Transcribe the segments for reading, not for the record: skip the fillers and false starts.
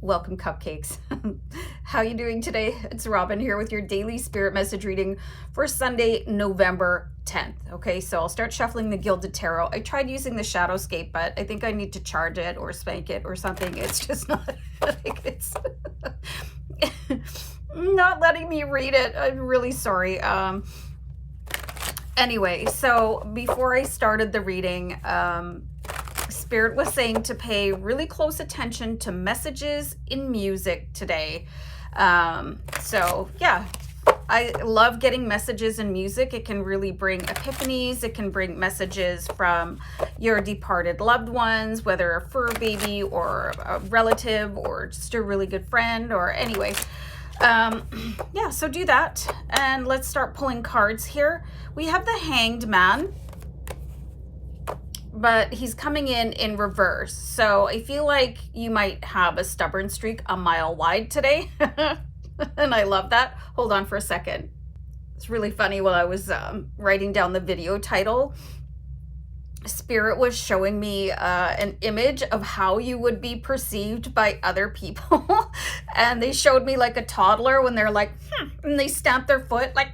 Welcome, cupcakes. How you doing today? It's Robin here with your daily spirit message reading for Sunday, November 10th. Okay, so I'll start shuffling the Gilded Tarot. I tried using the Shadowscape, but I think I need to charge it or spank it or something. It's just not, like, it's not letting me read it. I'm really sorry. Anyway, so before I started the reading, Spirit was saying to pay really close attention to messages in music today. So yeah, I love getting messages in music. It can really bring epiphanies. It can bring messages from your departed loved ones, whether a fur baby or a relative or just a really good friend or anyway. Yeah, so do that. And let's start pulling cards here. We have the Hanged Man, but he's coming in reverse. So I feel like you might have a stubborn streak a mile wide today. And I love that. Hold on for a second. It's really funny. While I was writing down the video title, Spirit was showing me an image of how you would be perceived by other people. And they showed me like a toddler when they're like, and they stamp their foot like,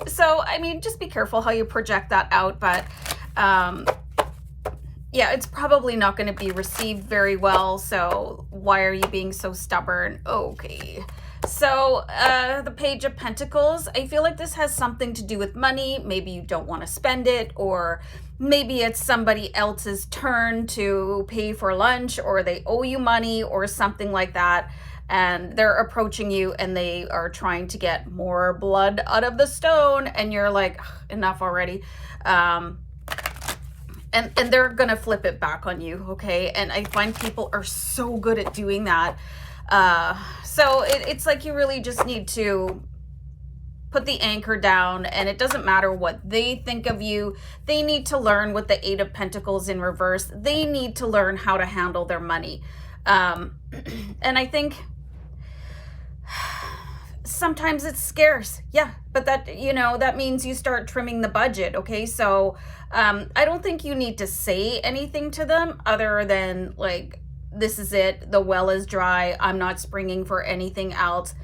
so I mean, just be careful how you project that out. But yeah, it's probably not going to be received very well. So why are you being so stubborn? Okay. So the Page of Pentacles, I feel like this has something to do with money. Maybe you don't want to spend it, or maybe it's somebody else's turn to pay for lunch, or they owe you money or something like that. And they're approaching you and they are trying to get more blood out of the stone. And you're like, enough already. And they're going to flip it back on you. Okay. And I find people are so good at doing that. So it's like you really just need to put the anchor down, and it doesn't matter what they think of you. They need to learn with the Eight of Pentacles in reverse. They need to learn how to handle their money. And I think sometimes it's scarce. Yeah. But that, you know, that means you start trimming the budget. Okay. So, I don't think you need to say anything to them other than like, this is it. The well is dry. I'm not springing for anything else.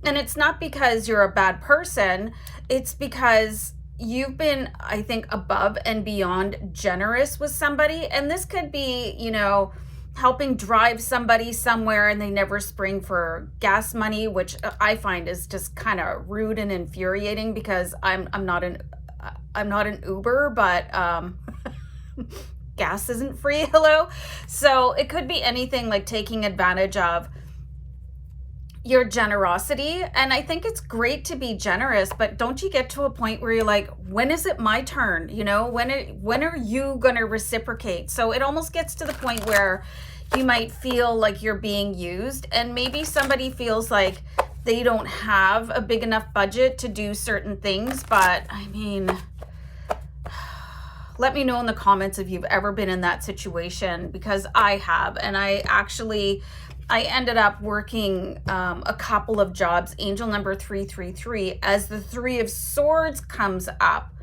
And it's not because you're a bad person. It's because you've been, I think, above and beyond generous with somebody. And this could be, you know, helping drive somebody somewhere and they never spring for gas money, which I find is just kind of rude and infuriating, because I'm not an Uber, but gas isn't free. Hello. So it could be anything, like taking advantage of your generosity. And I think it's great to be generous, but don't you get to a point where you're like, when is it my turn? You know, when are you going to reciprocate? So it almost gets to the point where you might feel like you're being used, and maybe somebody feels like they don't have a big enough budget to do certain things. But I mean, let me know in the comments if you've ever been in that situation, because I have. And I ended up working a couple of jobs, angel number 333, as the Three of Swords comes up.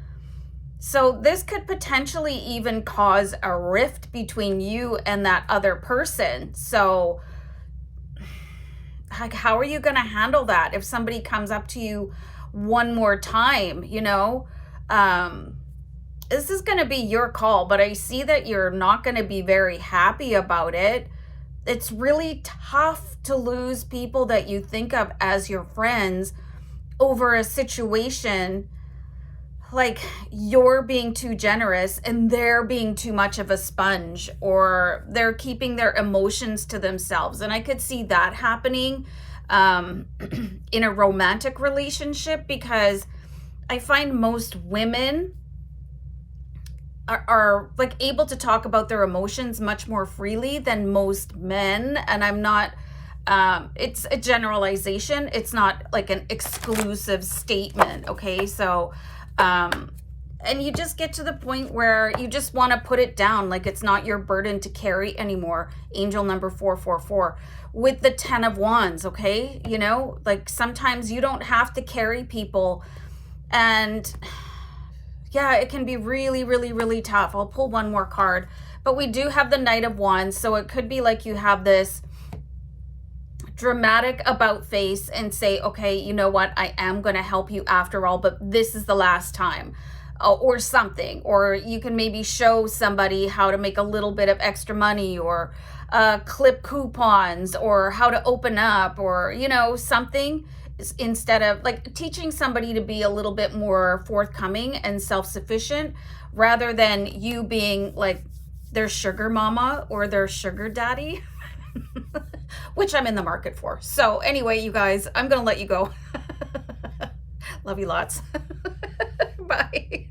So this could potentially even cause a rift between you and that other person. So like, how are you going to handle that if somebody comes up to you one more time? You know, this is going to be your call, but I see that you're not going to be very happy about it. It's really tough to lose people that you think of as your friends over a situation like you're being too generous and they're being too much of a sponge, or they're keeping their emotions to themselves. And I could see that happening in a romantic relationship, because I find most women are like able to talk about their emotions much more freely than most men. And I'm not, it's a generalization. It's not like an exclusive statement. Okay. So, and you just get to the point where you just want to put it down. Like it's not your burden to carry anymore. Angel number 444 with the 10 of Wands. Okay. You know, like sometimes you don't have to carry people, and yeah, it can be really, really, really tough. I'll pull one more card, But we do have the Knight of Wands, so it could be like you have this dramatic about face and say, okay, you know what, I am going to help you after all, but this is the last time, or something. Or you can maybe show somebody how to make a little bit of extra money, or clip coupons, or how to open up, or, you know, something, instead of like teaching somebody to be a little bit more forthcoming and self-sufficient, rather than you being like their sugar mama or their sugar daddy. Which I'm in the market for. So anyway, you guys, I'm gonna let you go. Love you lots. Bye.